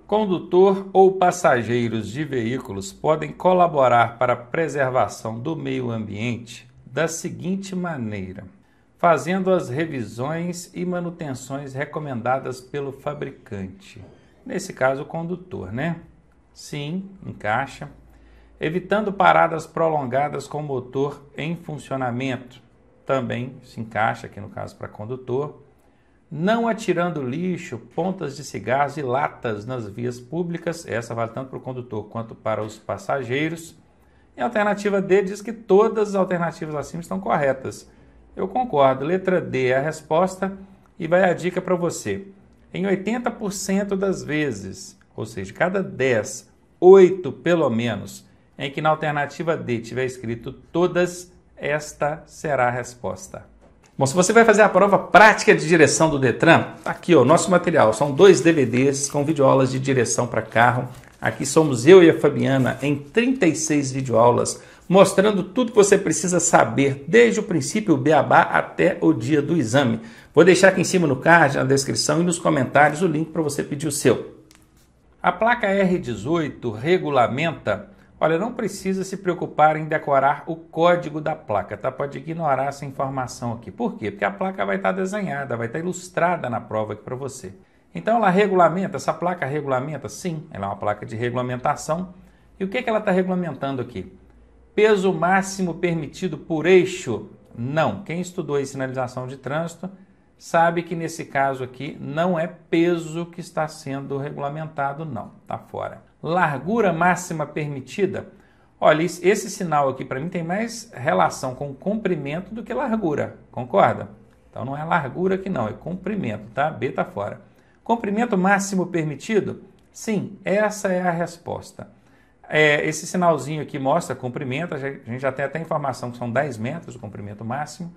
Condutor ou passageiros de veículos podem colaborar para a preservação do meio ambiente da seguinte maneira: fazendo as revisões e manutenções recomendadas pelo fabricante. Nesse caso, o condutor, né? Sim, encaixa. Evitando paradas prolongadas com o motor em funcionamento. Também se encaixa aqui no caso para condutor. Não atirando lixo, pontas de cigarros e latas nas vias públicas. Essa vale tanto para o condutor quanto para os passageiros. E a alternativa D diz que todas as alternativas acima estão corretas. Eu concordo. Letra D é a resposta e vai a dica para você. Em 80% das vezes, ou seja, cada 10, 8 pelo menos, em que na alternativa D tiver escrito todas, esta será a resposta. Bom, se você vai fazer a prova prática de direção do Detran, tá aqui o nosso material. São 2 DVDs com videoaulas de direção para carro. Aqui somos eu e a Fabiana em 36 videoaulas, mostrando tudo que você precisa saber, desde o princípio, o beabá, até o dia do exame. Vou deixar aqui em cima no card, na descrição e nos comentários o link para você pedir o seu. A placa R18 regulamenta. Olha, não precisa se preocupar em decorar o código da placa, tá? Pode ignorar essa informação aqui. Por quê? Porque a placa vai estar desenhada, vai estar ilustrada na prova aqui para você. Então ela regulamenta, essa placa regulamenta? Sim, ela é uma placa de regulamentação. E o que ela está regulamentando aqui? Peso máximo permitido por eixo? Não. Quem estudou aí sinalização de trânsito sabe que nesse caso aqui não é peso que está sendo regulamentado, não. Está fora. Largura máxima permitida? Olha, esse sinal aqui para mim tem mais relação com comprimento do que largura, concorda? Então não é largura aqui não, é comprimento, tá? B está fora. Comprimento máximo permitido? Sim, essa é a resposta. Esse sinalzinho aqui mostra comprimento, a gente já tem até informação que são 10 metros o comprimento máximo.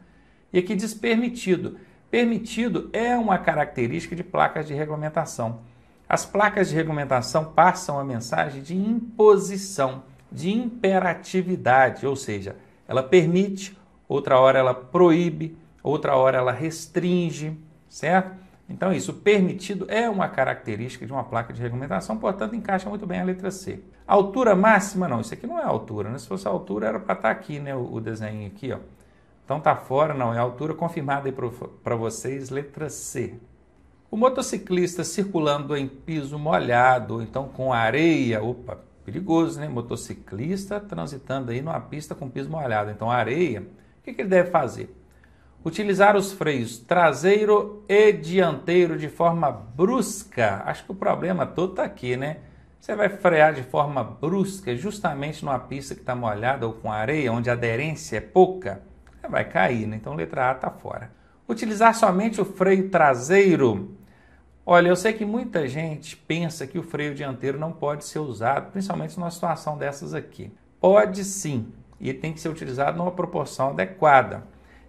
E aqui diz permitido. Permitido é uma característica de placas de regulamentação. As placas de regulamentação passam a mensagem de imposição, de imperatividade, ou seja, ela permite, outra hora ela proíbe, outra hora ela restringe, certo? Então isso, permitido é uma característica de uma placa de regulamentação, portanto encaixa muito bem a letra C. Altura máxima, não, isso aqui não é altura, né? Se fosse altura era para estar aqui, né, o desenho aqui, ó. Então tá fora, não, é a altura confirmada aí para vocês, letra C. O motociclista circulando em piso molhado, ou então com areia, opa, perigoso, né? Motociclista transitando aí numa pista com piso molhado, então areia, o que ele deve fazer? Utilizar os freios traseiro e dianteiro de forma brusca. Acho que o problema todo está aqui, né? Você vai frear de forma brusca justamente numa pista que está molhada ou com areia, onde a aderência é pouca, vai cair, né? Então letra A está fora. Utilizar somente o freio traseiro. Olha, eu sei que muita gente pensa que o freio dianteiro não pode ser usado, principalmente numa situação dessas aqui. Pode sim, e tem que ser utilizado numa proporção adequada.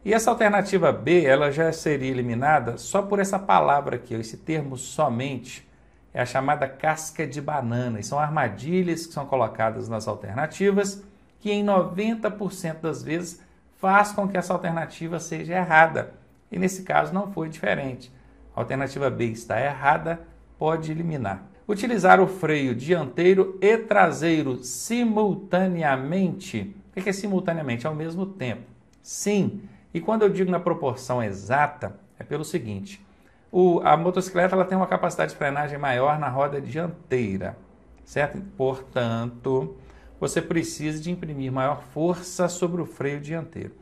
E essa alternativa B, ela já seria eliminada só por essa palavra aqui, esse termo somente, é a chamada casca de banana. E são armadilhas que são colocadas nas alternativas, que em 90% das vezes faz com que essa alternativa seja errada. E nesse caso não foi diferente. A alternativa B está errada, pode eliminar. Utilizar o freio dianteiro e traseiro simultaneamente. O que é simultaneamente? Ao mesmo tempo. Sim, e quando eu digo na proporção exata, é pelo seguinte. A motocicleta ela tem uma capacidade de frenagem maior na roda dianteira, certo? Portanto, você precisa de imprimir maior força sobre o freio dianteiro.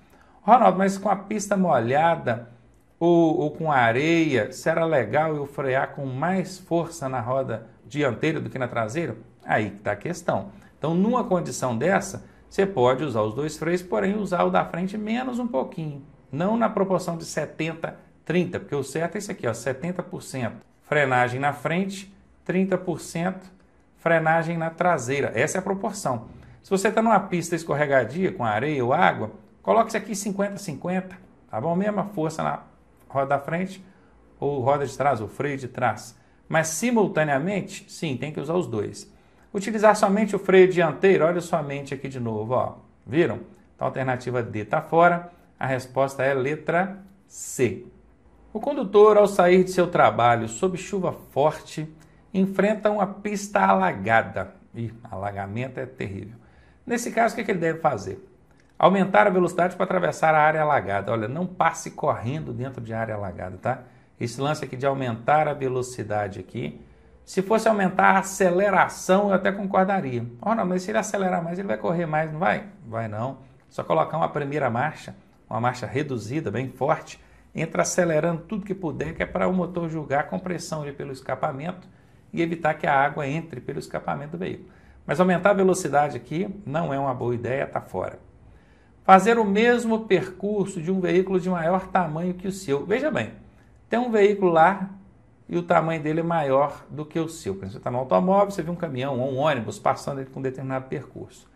Ronaldo, mas com a pista molhada ou com areia, será legal eu frear com mais força na roda dianteira do que na traseira? Aí que está a questão. Então, numa condição dessa, você pode usar os dois freios, porém usar o da frente menos um pouquinho. Não na proporção de 70, 30, porque o certo é isso aqui, ó, 70% frenagem na frente, 30% frenagem na traseira. Essa é a proporção. Se você está numa pista escorregadia com areia ou água, coloque isso aqui 50-50, tá bom? Mesma força na roda da frente ou roda de trás, ou freio de trás. Mas simultaneamente, sim, tem que usar os dois. Utilizar somente o freio dianteiro, olha somente aqui de novo, ó. Viram? Então a alternativa D está fora, a resposta é letra C. O condutor, ao sair de seu trabalho sob chuva forte, enfrenta uma pista alagada. Ih, alagamento é terrível. Nesse caso, o que ele deve fazer? Aumentar a velocidade para atravessar a área alagada. Olha, não passe correndo dentro de área alagada, tá? Esse lance aqui de aumentar a velocidade aqui. Se fosse aumentar a aceleração, eu até concordaria. Oh, não, mas se ele acelerar mais, ele vai correr mais, não vai? Vai não. Só colocar uma primeira marcha, uma marcha reduzida, bem forte, entra acelerando tudo que puder, que é para o motor julgar a compressão ali pelo escapamento e evitar que a água entre pelo escapamento do veículo. Mas aumentar a velocidade aqui não é uma boa ideia, está fora. Fazer o mesmo percurso de um veículo de maior tamanho que o seu. Veja bem, tem um veículo lá e o tamanho dele é maior do que o seu. Quando você está no automóvel, você vê um caminhão ou um ônibus passando com um determinado percurso.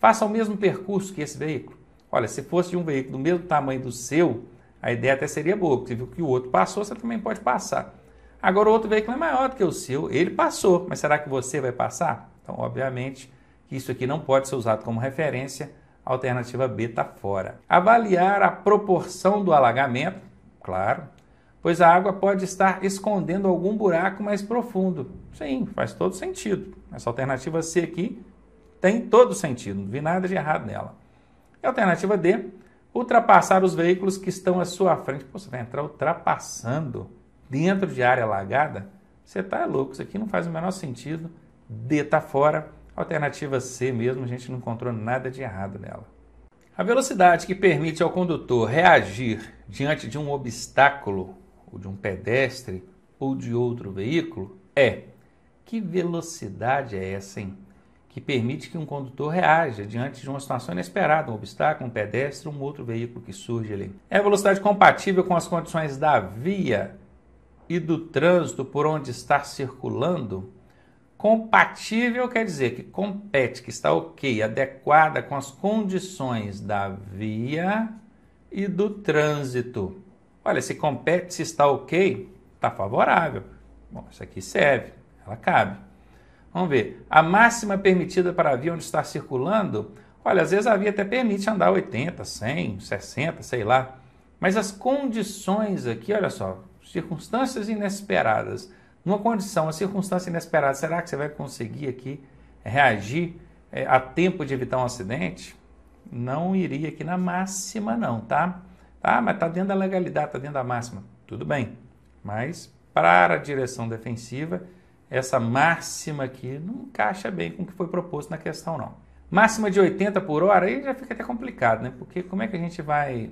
Faça o mesmo percurso que esse veículo. Olha, se fosse de um veículo do mesmo tamanho do seu, a ideia até seria boa, porque você viu que o outro passou, você também pode passar. Agora, o outro veículo é maior do que o seu, ele passou, mas será que você vai passar? Então, obviamente, isso aqui não pode ser usado como referência, a alternativa B está fora. Avaliar a proporção do alagamento, claro, pois a água pode estar escondendo algum buraco mais profundo. Sim, faz todo sentido. Essa alternativa C aqui tem todo sentido, não vi nada de errado nela. E a alternativa D, ultrapassar os veículos que estão à sua frente. Pô, você vai entrar ultrapassando dentro de área alagada? Você está louco, isso aqui não faz o menor sentido. D está fora. Alternativa C mesmo, a gente não encontrou nada de errado nela. A velocidade que permite ao condutor reagir diante de um obstáculo, ou de um pedestre, ou de outro veículo, é... Que velocidade é essa, hein? Que permite que um condutor reaja diante de uma situação inesperada, um obstáculo, um pedestre, um outro veículo que surge ali. É a velocidade compatível com as condições da via e do trânsito por onde está circulando? Compatível quer dizer que compete, que está ok, adequada com as condições da via e do trânsito. Olha, se compete, se está ok, está favorável. Bom, isso aqui serve, ela cabe. Vamos ver, a máxima permitida para a via onde está circulando, olha, às vezes a via até permite andar 80, 100, 60, sei lá. Mas as condições aqui, olha só, circunstâncias inesperadas. Numa condição, uma circunstância inesperada, será que você vai conseguir aqui reagir a tempo de evitar um acidente? Não iria aqui na máxima não, tá? Tá, mas está dentro da legalidade, está dentro da máxima. Tudo bem, mas para a direção defensiva, essa máxima aqui não encaixa bem com o que foi proposto na questão, não. Máxima de 80 por hora, aí já fica até complicado, né? Porque como é que a gente vai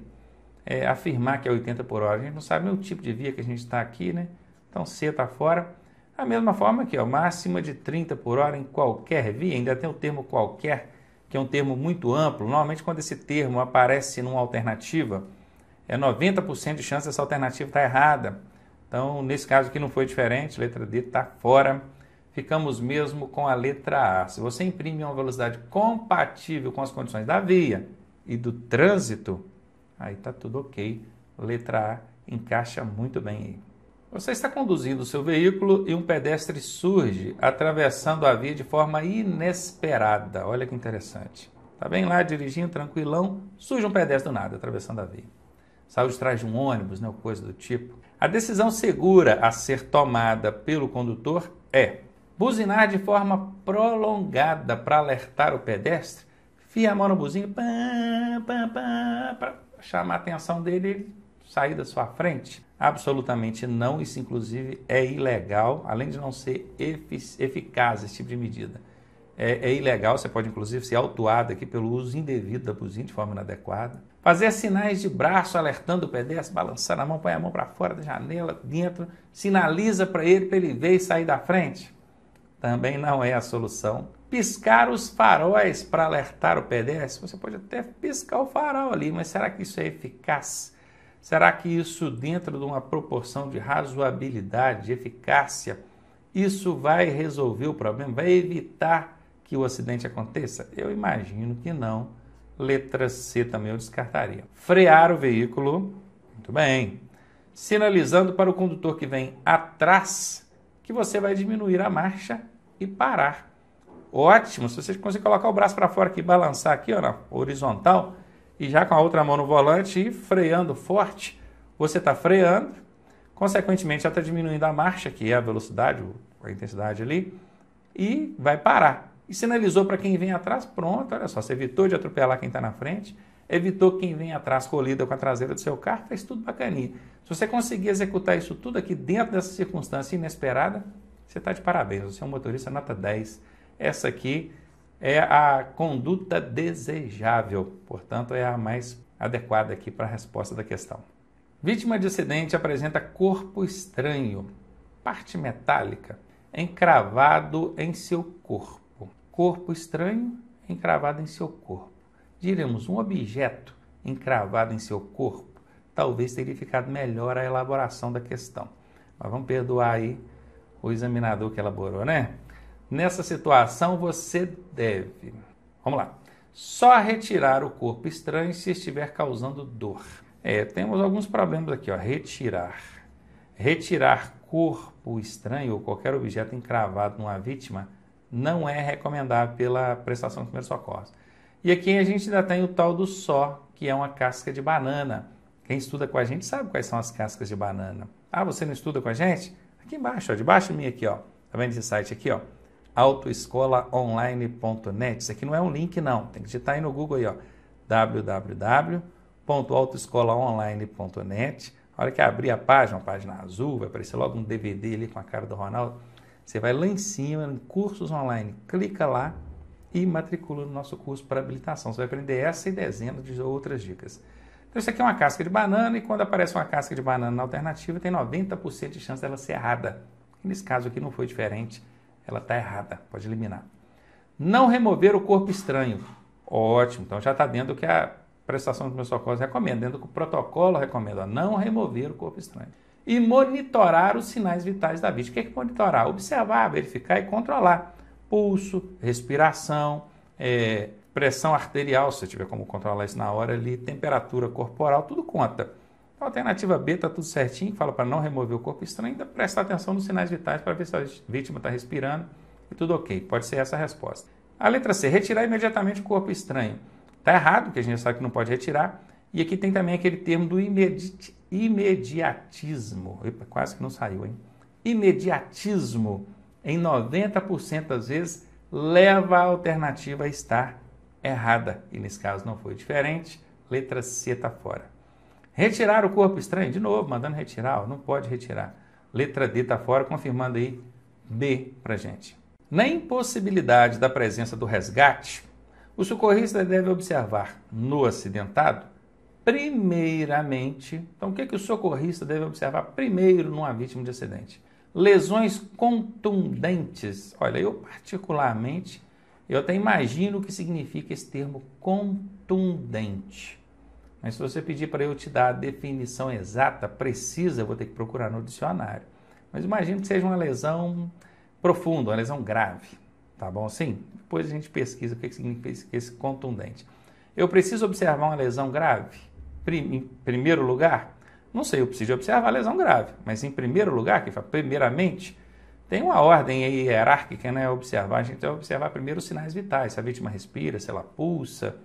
afirmar que é 80 por hora? A gente não sabe nem o tipo de via que a gente está aqui, né? Então, C está fora. Da mesma forma aqui, ó, máxima de 30 por hora em qualquer via. Ainda tem o termo qualquer, que é um termo muito amplo. Normalmente, quando esse termo aparece numa alternativa, é 90% de chance dessa alternativa estar errada. Então, nesse caso aqui não foi diferente. Letra D está fora. Ficamos mesmo com a letra A. Se você imprime uma velocidade compatível com as condições da via e do trânsito, aí está tudo ok. Letra A encaixa muito bem aí. Você está conduzindo o seu veículo e um pedestre surge atravessando a via de forma inesperada. Olha que interessante. Está bem lá dirigindo, tranquilão, surge um pedestre do nada atravessando a via. Saiu de trás de um ônibus, né, coisa do tipo. A decisão segura a ser tomada pelo condutor é buzinar de forma prolongada para alertar o pedestre, fia a mão no buzina, para chamar a atenção dele e sair da sua frente. Absolutamente não, isso inclusive é ilegal, além de não ser eficaz esse tipo de medida. É ilegal, você pode inclusive ser autuado aqui pelo uso indevido da buzina de forma inadequada. Fazer sinais de braço alertando o pedestre, balançar a mão, põe a mão para fora da janela, dentro, sinaliza para ele ver e sair da frente. Também não é a solução. Piscar os faróis para alertar o pedestre, você pode até piscar o farol ali, mas será que isso é eficaz? Será que isso, dentro de uma proporção de razoabilidade, de eficácia, isso vai resolver o problema? Vai evitar que o acidente aconteça? Eu imagino que não. Letra C também eu descartaria. Frear o veículo, muito bem. Sinalizando para o condutor que vem atrás que você vai diminuir a marcha e parar. Ótimo, se você conseguir colocar o braço para fora aqui, balançar aqui, ó, na horizontal, e já com a outra mão no volante e freando forte, você está freando, consequentemente já está diminuindo a marcha, que é a velocidade, a intensidade ali, e vai parar. E sinalizou para quem vem atrás, pronto, olha só, você evitou de atropelar quem está na frente, evitou quem vem atrás colida com a traseira do seu carro, fez tudo bacaninha. Se você conseguir executar isso tudo aqui dentro dessa circunstância inesperada, você está de parabéns, você é um motorista nota 10. Essa aqui é a conduta desejável, portanto é a mais adequada aqui para a resposta da questão. Vítima de acidente apresenta corpo estranho, parte metálica, encravado em seu corpo. Corpo estranho encravado em seu corpo. Diremos um objeto encravado em seu corpo, talvez teria ficado melhor a elaboração da questão. Mas vamos perdoar aí o examinador que elaborou, né? Nessa situação você deve, vamos lá, só retirar o corpo estranho se estiver causando dor. Temos alguns problemas aqui, ó. Retirar corpo estranho ou qualquer objeto encravado numa vítima não é recomendável pela prestação de primeiros socorros. E aqui a gente ainda tem o tal do só, que é uma casca de banana. Quem estuda com a gente sabe quais são as cascas de banana. Ah, você não estuda com a gente? Aqui embaixo, ó, debaixo de mim aqui, ó. Tá vendo esse site aqui, ó? autoescolaonline.net. Isso aqui não é um link, não. Tem que digitar aí no Google aí, ó. www.autoescolaonline.net. A hora que abrir a página, uma página azul, vai aparecer logo um DVD ali com a cara do Ronaldo. Você vai lá em cima, em cursos online, clica lá e matricula no nosso curso para habilitação. Você vai aprender essa e dezenas de outras dicas. Então, isso aqui é uma casca de banana e quando aparece uma casca de banana na alternativa, tem 90% de chance dela ser errada. E nesse caso aqui não foi diferente. Ela está errada, pode eliminar. Não remover o corpo estranho. Ótimo, então já está dentro do que a prestação de primeiros socorros recomenda, dentro do que o protocolo recomenda, não remover o corpo estranho. E monitorar os sinais vitais da vítima. O que é monitorar? Observar, verificar e controlar. Pulso, respiração, pressão arterial, se você tiver como controlar isso na hora ali, temperatura corporal, tudo conta. A alternativa B está tudo certinho, fala para não remover o corpo estranho, ainda prestar atenção nos sinais vitais para ver se a vítima está respirando e tudo ok. Pode ser essa a resposta. A letra C, retirar imediatamente o corpo estranho. Está errado, porque a gente sabe que não pode retirar. E aqui tem também aquele termo do imediatismo. Epa, quase que não saiu, hein? Imediatismo, em 90% das vezes, leva a alternativa a estar errada. E nesse caso não foi diferente. Letra C está fora. Retirar o corpo estranho, de novo, mandando retirar, não pode retirar. Letra D está fora, confirmando aí B para gente. Na impossibilidade da presença do resgate, o socorrista deve observar no acidentado, primeiramente, então o que o socorrista deve observar primeiro numa vítima de acidente? Lesões contundentes. Olha, eu particularmente, eu até imagino o que significa esse termo contundente. Mas se você pedir para eu te dar a definição exata, precisa, eu vou ter que procurar no dicionário. Mas imagino que seja uma lesão profunda, uma lesão grave. Tá bom assim? Depois a gente pesquisa o que significa esse contundente. Eu preciso observar uma lesão grave? Em primeiro lugar? Não sei, eu preciso observar a lesão grave. Mas em primeiro lugar, que fala primeiramente, tem uma ordem aí hierárquica, né? Observar, a gente vai observar primeiro os sinais vitais. Se a vítima respira, se ela pulsa,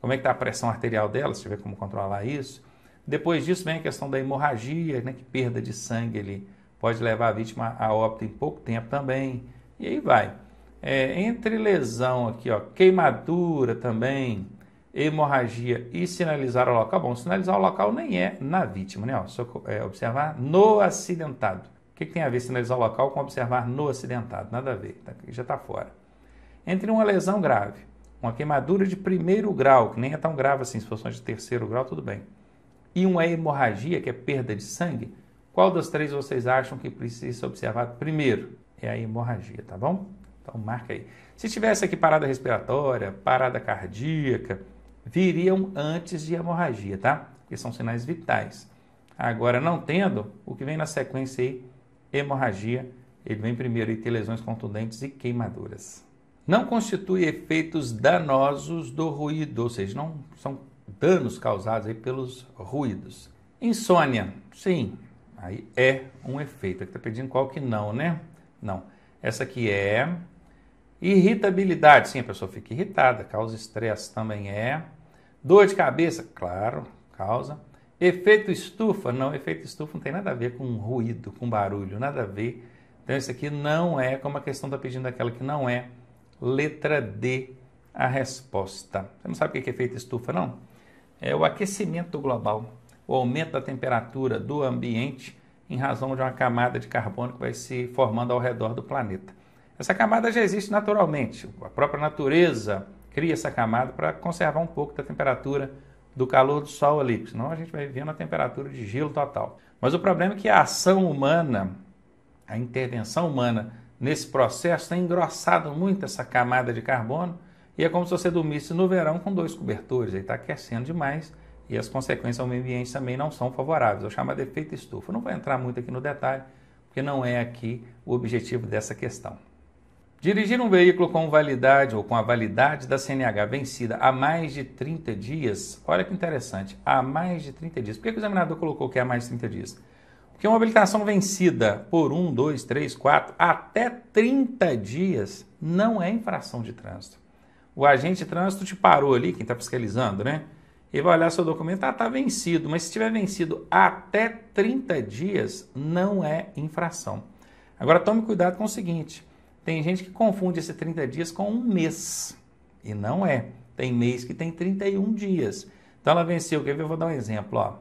como é que está a pressão arterial dela, se tiver como controlar isso. Depois disso vem a questão da hemorragia, né, que perda de sangue ele pode levar a vítima a óbito em pouco tempo também. E aí vai. Entre lesão aqui, ó, queimadura também, hemorragia e sinalizar o local. Bom, sinalizar o local nem é na vítima, né? Ó, observar no acidentado. O que tem a ver sinalizar o local com observar no acidentado? Nada a ver, já está fora. Entre uma lesão grave, uma queimadura de primeiro grau, que nem é tão grave assim, se fosse de terceiro grau, tudo bem. E uma hemorragia, que é perda de sangue, qual das três vocês acham que precisa ser observado primeiro? É a hemorragia, tá bom? Então marca aí. Se tivesse aqui parada respiratória, parada cardíaca, viriam antes de hemorragia, tá? Porque são sinais vitais. Agora, não tendo, o que vem na sequência aí, hemorragia, ele vem primeiro e ter lesões contundentes e queimaduras. Não constitui efeitos danosos do ruído, ou seja, não são danos causados aí pelos ruídos. Insônia, sim, aí é um efeito. Aqui está pedindo qual que não, né? Não. Essa aqui é irritabilidade, sim, a pessoa fica irritada, causa estresse também é. Dor de cabeça, claro, causa. Efeito estufa, não, efeito estufa não tem nada a ver com ruído, com barulho, nada a ver. Então, isso aqui não é, como a questão está pedindo aquela que não é, letra D a resposta. Você não sabe o que é efeito estufa, não? É o aquecimento global, o aumento da temperatura do ambiente em razão de uma camada de carbono que vai se formando ao redor do planeta. Essa camada já existe naturalmente, a própria natureza cria essa camada para conservar um pouco da temperatura do calor do Sol ali, senão a gente vai vivendo a temperatura de gelo total. Mas o problema é que a ação humana, a intervenção humana nesse processo tem engrossado muito essa camada de carbono e é como se você dormisse no verão com 2 cobertores, aí está aquecendo demais e as consequências ao meio ambiente também não são favoráveis. Eu chamo de efeito estufa. Eu não vou entrar muito aqui no detalhe, porque não é aqui o objetivo dessa questão. Dirigir um veículo com validade ou com a validade da CNH vencida há mais de 30 dias, olha que interessante, há mais de 30 dias. Por que o examinador colocou que é há mais de 30 dias? Porque uma habilitação vencida por 1, 2, 3, 4, até 30 dias não é infração de trânsito. O agente de trânsito te parou ali, quem está fiscalizando, né? Ele vai olhar seu documento, está vencido, mas se estiver vencido até 30 dias, não é infração. Agora tome cuidado com o seguinte, tem gente que confunde esse 30 dias com um mês, e não é. Tem mês que tem 31 dias. Então ela venceu, quer ver? Eu vou dar um exemplo, ó.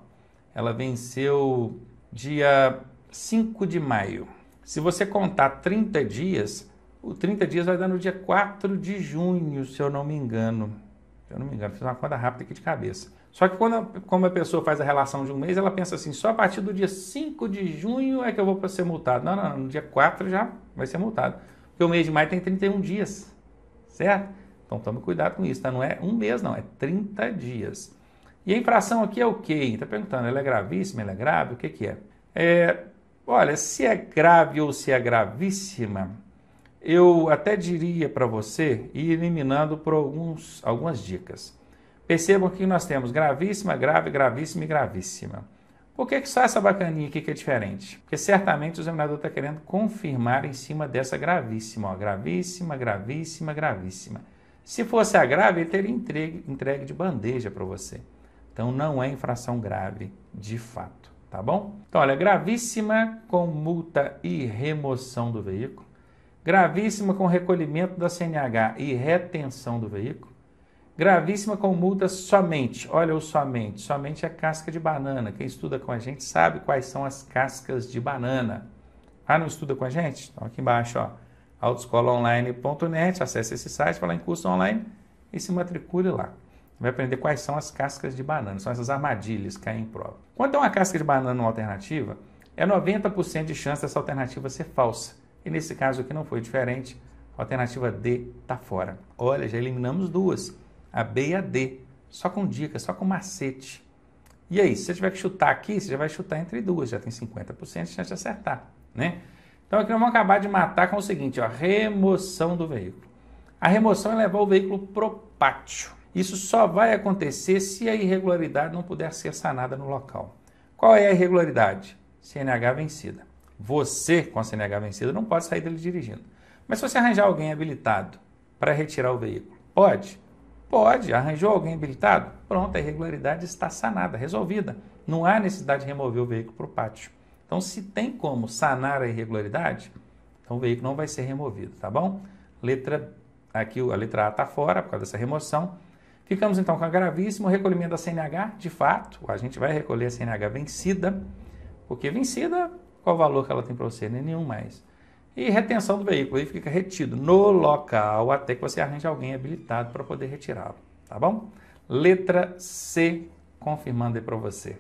Ela venceu dia 5 de maio. Se você contar 30 dias, o 30 dias vai dar no dia 4 de junho, se eu não me engano. Fiz uma conta rápida aqui de cabeça. Só que como a pessoa faz a relação de um mês, ela pensa assim, só a partir do dia 5 de junho é que eu vou ser multado. Não, no dia 4 já vai ser multado. Porque o mês de maio tem 31 dias, certo? Então tome cuidado com isso, tá? Não é um mês, não, é 30 dias. E a infração aqui é o quê? Está perguntando, ela é gravíssima, ela é grave, o que que é? Olha, se é grave ou se é gravíssima, eu até diria para você ir eliminando por algumas dicas. Percebam que nós temos gravíssima, grave, gravíssima e gravíssima. Por que só essa bacaninha aqui que é diferente? Porque certamente o examinador está querendo confirmar em cima dessa gravíssima. Ó, gravíssima, gravíssima, gravíssima. Se fosse a grave, ele teria entregue de bandeja para você. Então não é infração grave, de fato, tá bom? Então olha, gravíssima com multa e remoção do veículo. Gravíssima com recolhimento da CNH e retenção do veículo. Gravíssima com multa somente. Olha o somente. Somente é casca de banana. Quem estuda com a gente sabe quais são as cascas de banana. Ah, não estuda com a gente? Então aqui embaixo, ó, autoescolaonline.net, acesse esse site, vai lá em curso online e se matricule lá. Vai aprender quais são as cascas de banana. São essas armadilhas que caem em prova. Quando é uma casca de banana numa alternativa, é 90% de chance dessa alternativa ser falsa. E nesse caso aqui não foi diferente. A alternativa D está fora. Olha, já eliminamos duas. A B e a D. Só com dica, só com macete. E aí, se você tiver que chutar aqui, você já vai chutar entre duas. Já tem 50% de chance de acertar, né? Então aqui nós vamos acabar de matar com o seguinte, ó, remoção do veículo. A remoção é levar o veículo para o pátio. Isso só vai acontecer se a irregularidade não puder ser sanada no local. Qual é a irregularidade? CNH vencida. Você, com a CNH vencida, não pode sair dele dirigindo. Mas se você arranjar alguém habilitado para retirar o veículo, pode? Pode. Arranjou alguém habilitado? Pronto, a irregularidade está sanada, resolvida. Não há necessidade de remover o veículo para o pátio. Então, se tem como sanar a irregularidade, então o veículo não vai ser removido, tá bom? Aqui a letra A está fora por causa dessa remoção. Ficamos então com a gravíssima, o recolhimento da CNH, de fato, a gente vai recolher a CNH vencida, porque vencida, qual o valor que ela tem para você? Nenhum mais. E retenção do veículo, aí fica retido no local até que você arranje alguém habilitado para poder retirá-lo, tá bom? Letra C, confirmando aí para você.